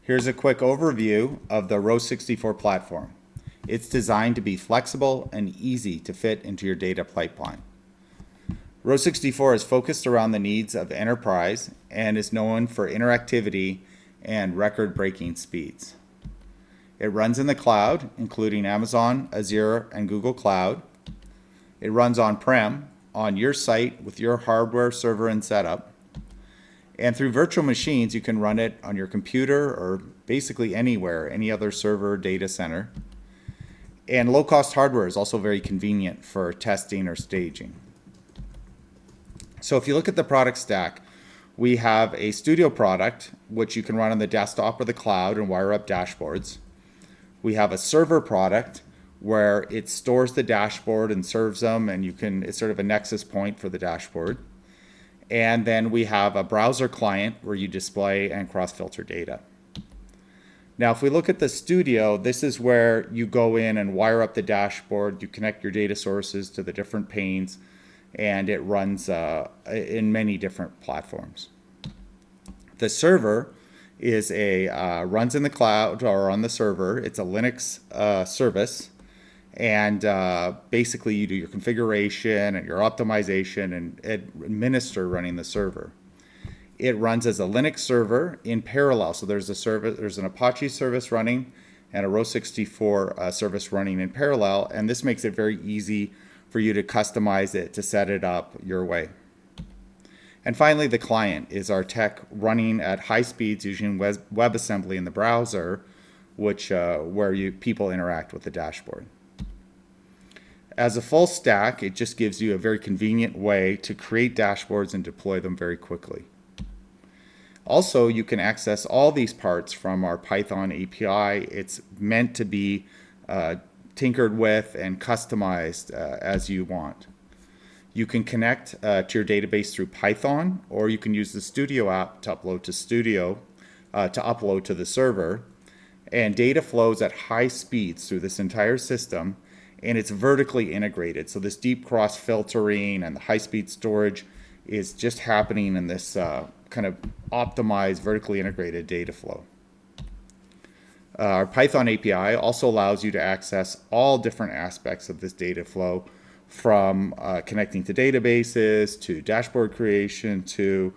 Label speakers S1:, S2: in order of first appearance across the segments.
S1: Here's a quick overview of the Row64 platform. It's designed to be flexible and easy to fit into your data pipeline. Row64 is focused around the needs of enterprise and is known for interactivity and record-breaking speeds. It runs in the cloud, including Amazon, Azure, and Google Cloud. It runs on-prem on your site with your hardware, server, and setup. And through virtual machines, you can run it on your computer or basically anywhere, any other server or data center. And low-cost hardware is also very convenient for testing or staging. So if you look at the product stack, we have a studio product, which you can run on the desktop or the cloud and wire up dashboards. We have a server product where it stores the dashboard and serves them, and it's sort of a nexus point for the dashboard. And then we have a browser client where you display and cross-filter data. Now, if we look at the studio, this is where you go in and wire up the dashboard, you connect your data sources to the different panes, and it runs in many different platforms. The server is runs in the cloud or on the server. It's a Linux service. And basically you do your configuration and your optimization and administer running the server. It runs as a Linux server in parallel. So there's an Apache service running and a Row64 service running in parallel. And this makes it very easy for you to customize it, to set it up your way. And finally, the client is our tech running at high speeds using WebAssembly in the browser, where people interact with the dashboard. As a full stack, it just gives you a very convenient way to create dashboards and deploy them very quickly. Also, you can access all these parts from our Python API. It's meant to be tinkered with and customized as you want. You can connect to your database through Python, or you can use the Studio app to upload to the server. And data flows at high speeds through this entire system, and it's vertically integrated. So this deep cross filtering and the high-speed storage is just happening in this kind of optimized, vertically integrated data flow. Our Python API also allows you to access all different aspects of this data flow, from connecting to databases, to dashboard creation, to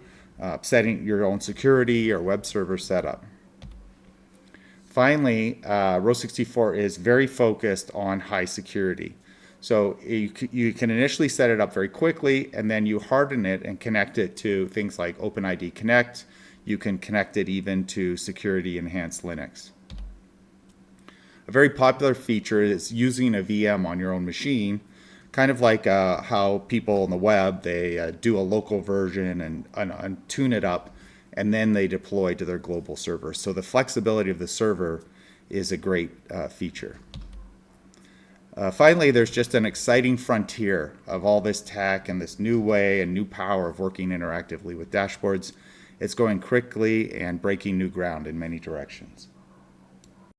S1: setting your own security or web server setup. Finally, Row64 is very focused on high security. So you can initially set it up very quickly, and then you harden it and connect it to things like OpenID Connect. You can connect it even to security enhanced Linux. A very popular feature is using a VM on your own machine, kind of like how people on the web, they do a local version and tune it up, and then they deploy to their global server. So the flexibility of the server is a great feature. Finally, there's just an exciting frontier of all this tech and this new way and new power of working interactively with dashboards. It's going quickly and breaking new ground in many directions.